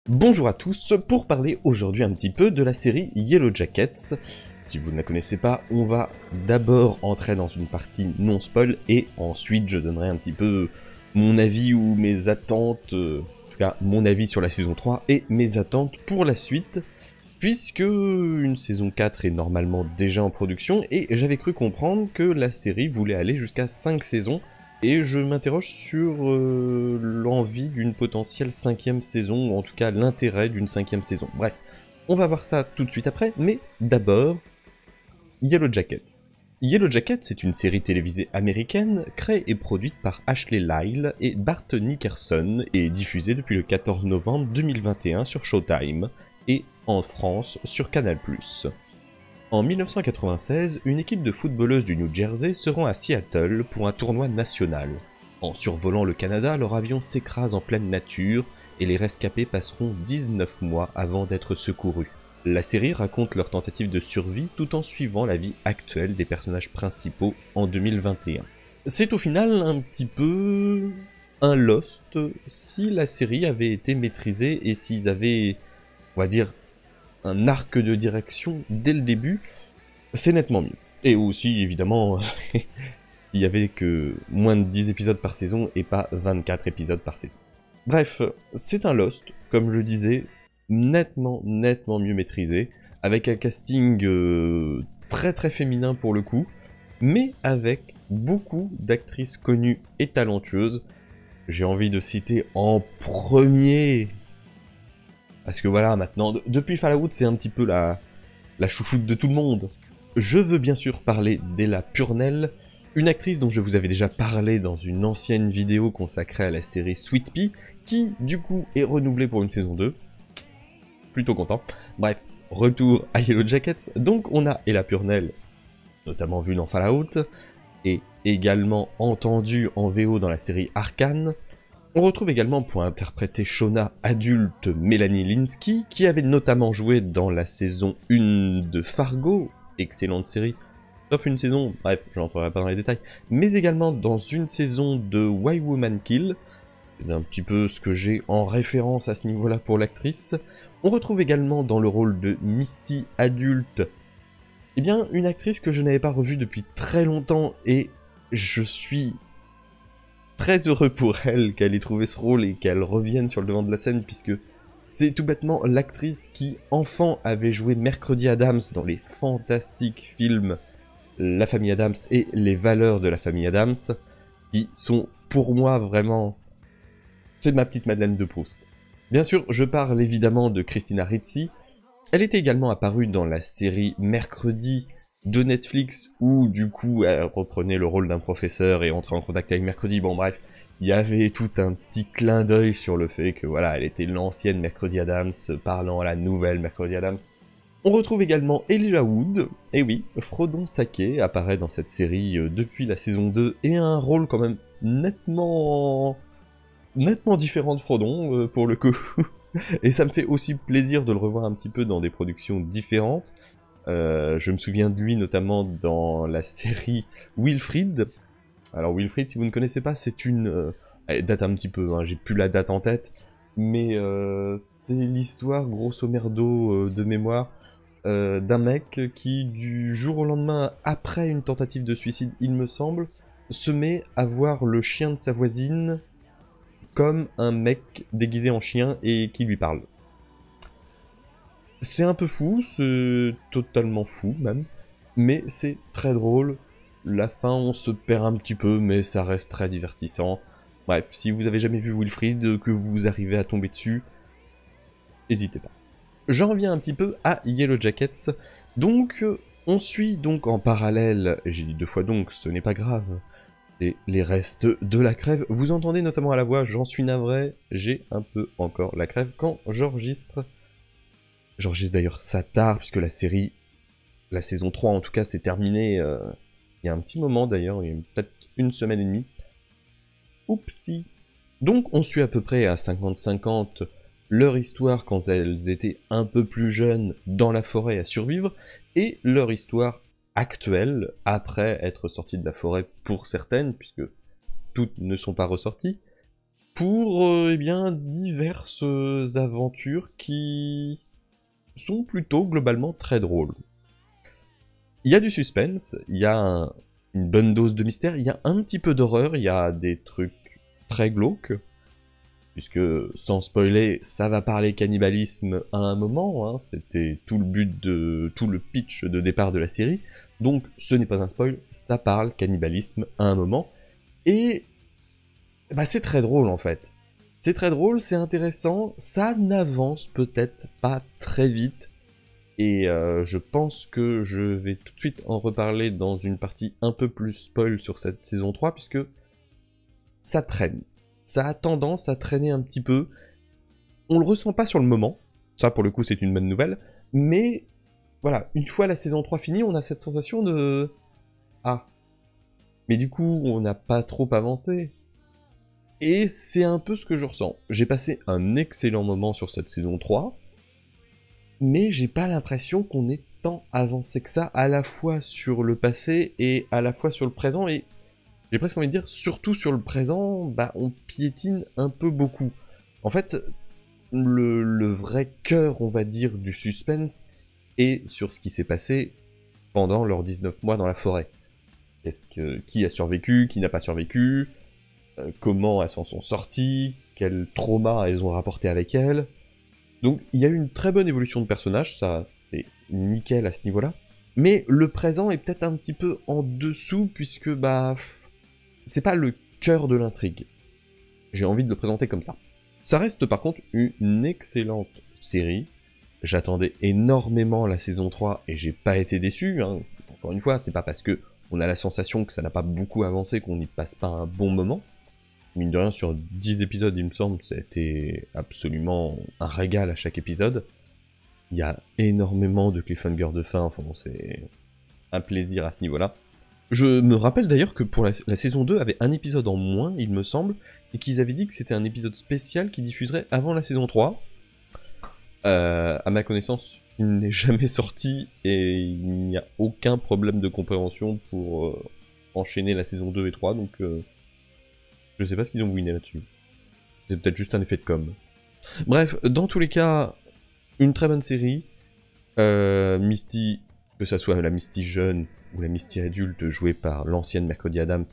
Bonjour à tous, pour parler aujourd'hui un petit peu de la série Yellow Jackets. Si vous ne la connaissez pas, on va d'abord entrer dans une partie non spoil et ensuite je donnerai un petit peu mon avis ou mes attentes, en tout cas mon avis sur la saison 3 et mes attentes pour la suite, puisque une saison 4 est normalement déjà en production et j'avais cru comprendre que la série voulait aller jusqu'à 5 saisons. Et je m'interroge sur l'envie d'une potentielle 5e saison, ou en tout cas l'intérêt d'une 5e saison. Bref, on va voir ça tout de suite après, mais d'abord, Yellow Jackets. Yellow Jackets est une série télévisée américaine créée et produite par Ashley Lyle et Bart Nickerson et diffusée depuis le 14 novembre 2021 sur Showtime et en France sur Canal+. En 1996, une équipe de footballeuses du New Jersey se rend à Seattle pour un tournoi national. En survolant le Canada, leur avion s'écrase en pleine nature et les rescapés passeront 19 mois avant d'être secourus. La série raconte leur tentative de survie tout en suivant la vie actuelle des personnages principaux en 2021. C'est au final un petit peu un Lost si la série avait été maîtrisée et s'ils avaient, on va dire, un arc de direction dès le début, c'est nettement mieux. Et aussi, évidemment, il y avait que moins de 10 épisodes par saison et pas 24 épisodes par saison. Bref, c'est un Lost, comme je disais, nettement mieux maîtrisé, avec un casting très très féminin pour le coup, mais avec beaucoup d'actrices connues et talentueuses. J'ai envie de citer en premier, parce que voilà, maintenant, depuis Fallout, c'est un petit peu la chouchoute de tout le monde. Je veux bien sûr parler d'Ella Purnell, une actrice dont je vous avais déjà parlé dans une ancienne vidéo consacrée à la série Sweet Pea, qui, du coup, est renouvelée pour une saison 2. Plutôt content. Bref, retour à Yellow Jackets. Donc on a Ella Purnell, notamment vue dans Fallout, et également entendue en VO dans la série Arcane. On retrouve également pour interpréter Shona adulte Melanie Lynskey, qui avait notamment joué dans la saison 1 de Fargo, excellente série, sauf une saison, bref, je n'entrerai pas dans les détails, mais également dans une saison de Why Woman Kill, c'est un petit peu ce que j'ai en référence à ce niveau-là pour l'actrice. On retrouve également dans le rôle de Misty adulte, eh bien, une actrice que je n'avais pas revue depuis très longtemps, et je suis très heureux pour elle qu'elle ait trouvé ce rôle et qu'elle revienne sur le devant de la scène, puisque c'est tout bêtement l'actrice qui, enfant, avait joué Mercredi Addams dans les fantastiques films La Famille Addams et Les Valeurs de la Famille Addams, qui sont pour moi vraiment... c'est ma petite Madeleine de Proust. Bien sûr, je parle évidemment de Christina Ricci. Elle était également apparue dans la série Mercredi de Netflix, où du coup elle reprenait le rôle d'un professeur et entrait en contact avec Mercredi. Bon bref, il y avait tout un petit clin d'œil sur le fait que voilà, elle était l'ancienne Mercredi Addams parlant à la nouvelle Mercredi Addams. On retrouve également Elijah Wood, et oui, Frodon Sake apparaît dans cette série depuis la saison 2 et a un rôle quand même nettement différent de Frodon pour le coup. Et ça me fait aussi plaisir de le revoir un petit peu dans des productions différentes. Je me souviens de lui notamment dans la série Wilfried. Alors Wilfried, si vous ne connaissez pas, c'est une... elle date un petit peu, hein, j'ai plus la date en tête, mais c'est l'histoire, grosso merdo, de mémoire, d'un mec qui, du jour au lendemain, après une tentative de suicide, il me semble, se met à voir le chien de sa voisine comme un mec déguisé en chien et qui lui parle. C'est un peu fou, c'est totalement fou même, mais c'est très drôle. La fin, on se perd un petit peu, mais ça reste très divertissant. Bref, si vous avez jamais vu Wilfried, que vous arrivez à tomber dessus, n'hésitez pas. J'en reviens un petit peu à Yellow Jackets. Donc, on suit donc en parallèle, et j'ai dit 2 fois donc, ce n'est pas grave, c'est les restes de la crève. Vous entendez notamment à la voix, j'en suis navré, j'ai un peu encore la crève quand j'enregistre. J'enregistre d'ailleurs ça tard, puisque la série, la saison 3 en tout cas, s'est terminée il y a un petit moment d'ailleurs, il y a peut-être une semaine et demie. Oupsie. Donc on suit à peu près à 50-50 leur histoire quand elles étaient un peu plus jeunes dans la forêt à survivre, et leur histoire actuelle après être sorties de la forêt pour certaines, puisque toutes ne sont pas ressorties. pour eh bien diverses aventures qui sont plutôt globalement très drôles. Il y a du suspense, il y a une bonne dose de mystère, il y a un petit peu d'horreur, il y a des trucs très glauques, puisque sans spoiler, ça va parler cannibalisme à un moment, hein, c'était tout le but de tout le pitch de départ de la série, donc ce n'est pas un spoil, ça parle cannibalisme à un moment, et bah c'est très drôle en fait. C'est très drôle, c'est intéressant, ça n'avance peut-être pas très vite, et je pense que je vais tout de suite en reparler dans une partie un peu plus spoil sur cette saison 3, puisque ça traîne. Ça a tendance à traîner un petit peu. On le ressent pas sur le moment, ça pour le coup c'est une bonne nouvelle, mais voilà, une fois la saison 3 finie, on a cette sensation de... Ah, mais du coup on n'a pas trop avancé. Et c'est un peu ce que je ressens. J'ai passé un excellent moment sur cette saison 3, mais j'ai pas l'impression qu'on ait tant avancé que ça, à la fois sur le passé et à la fois sur le présent, et j'ai presque envie de dire, surtout sur le présent, bah on piétine un peu beaucoup. En fait, le vrai cœur, on va dire, du suspense est sur ce qui s'est passé pendant leurs 19 mois dans la forêt. Qui a survécu, qui n'a pas survécu, comment elles s'en sont sorties, quel trauma elles ont rapporté avec elles. Donc il y a eu une très bonne évolution de personnage, ça c'est nickel à ce niveau-là. Mais le présent est peut-être un petit peu en dessous, puisque bah c'est pas le cœur de l'intrigue. J'ai envie de le présenter comme ça. Ça reste par contre une excellente série. J'attendais énormément la saison 3 et j'ai pas été déçu. Hein. Encore une fois, c'est pas parce que on a la sensation que ça n'a pas beaucoup avancé qu'on n'y passe pas un bon moment. Mine de rien, sur 10 épisodes, il me semble, ça a été absolument un régal à chaque épisode. Il y a énormément de cliffhanger de fin, enfin bon, c'est un plaisir à ce niveau-là. Je me rappelle d'ailleurs que pour la saison 2 avait un épisode en moins, il me semble, et qu'ils avaient dit que c'était un épisode spécial qui diffuserait avant la saison 3. À ma connaissance, il n'est jamais sorti, et il n'y a aucun problème de compréhension pour enchaîner la saison 2 et 3, donc... je sais pas ce qu'ils ont winné là-dessus. C'est peut-être juste un effet de com. Bref, dans tous les cas, une très bonne série. Misty, que ça soit la Misty jeune ou la Misty adulte jouée par l'ancienne Mercredi Adams,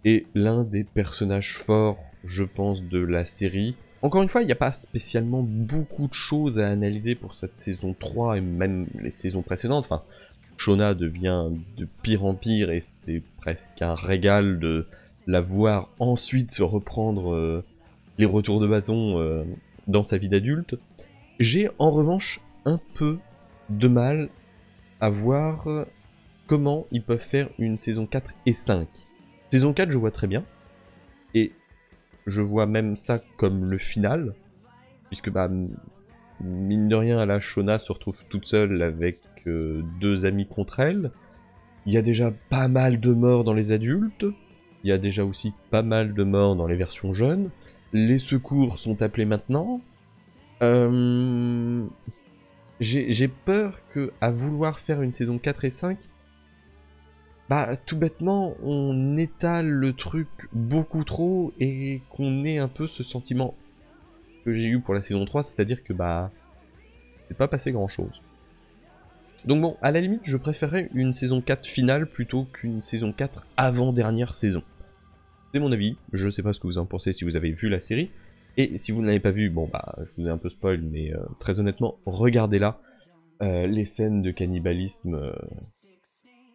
est l'un des personnages forts, je pense, de la série. Encore une fois, il n'y a pas spécialement beaucoup de choses à analyser pour cette saison 3 et même les saisons précédentes. Enfin, Shona devient de pire en pire et c'est presque un régal de la voir ensuite se reprendre les retours de bâton dans sa vie d'adulte. J'ai en revanche un peu de mal à voir comment ils peuvent faire une saison 4 et 5. Saison 4, je vois très bien, et je vois même ça comme le final, puisque bah, mine de rien, la Shona se retrouve toute seule avec 2 amis contre elle. Il y a déjà pas mal de morts dans les adultes. Il y a déjà aussi pas mal de morts dans les versions jeunes. Les secours sont appelés maintenant. J'ai peur que, à vouloir faire une saison 4 et 5, bah tout bêtement, on étale le truc beaucoup trop et qu'on ait un peu ce sentiment que j'ai eu pour la saison 3, c'est-à-dire que bah c'est pas passé grand-chose. Donc bon, à la limite, je préférerais une saison 4 finale plutôt qu'une saison 4 avant-dernière saison. C'est mon avis, je sais pas ce que vous en pensez si vous avez vu la série, et si vous ne l'avez pas vue, bon bah, je vous ai un peu spoil, mais très honnêtement, regardez-la. Les scènes de cannibalisme,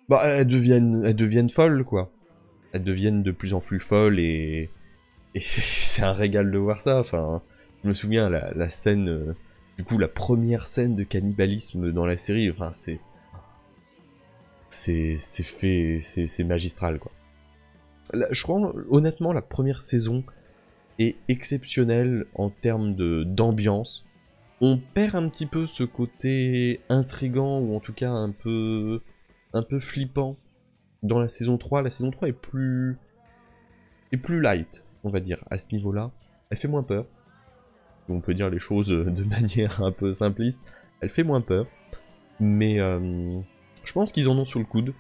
bah, elles deviennent folles, quoi. Elles deviennent de plus en plus folles, et c'est un régal de voir ça, enfin, je me souviens, la scène, du coup, la première scène de cannibalisme dans la série, enfin, c'est magistral, quoi. Je crois, honnêtement, la première saison est exceptionnelle en termes d'ambiance. On perd un petit peu ce côté intrigant, ou en tout cas un peu flippant dans la saison 3. La saison 3 est plus light, on va dire, à ce niveau-là. Elle fait moins peur. On peut dire les choses de manière un peu simpliste. Elle fait moins peur. Mais je pense qu'ils en ont sous le coude.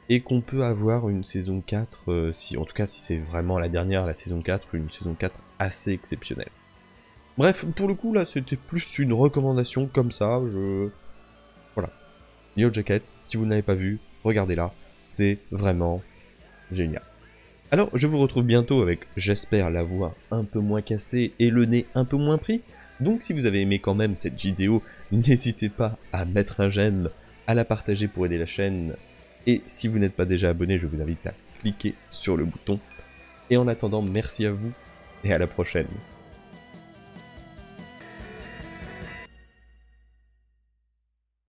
et qu'on peut avoir une saison 4, en tout cas si c'est vraiment la dernière, la saison 4, une saison 4 assez exceptionnelle. Bref, pour le coup là c'était plus une recommandation comme ça, voilà. Yellow Jackets, si vous ne l'avez pas vu, regardez-la, c'est vraiment génial. Alors, je vous retrouve bientôt avec, j'espère, la voix un peu moins cassée et le nez un peu moins pris. Donc si vous avez aimé quand même cette vidéo, n'hésitez pas à mettre un j'aime, à la partager pour aider la chaîne. Et si vous n'êtes pas déjà abonné, je vous invite à cliquer sur le bouton. Et en attendant, merci à vous et à la prochaine.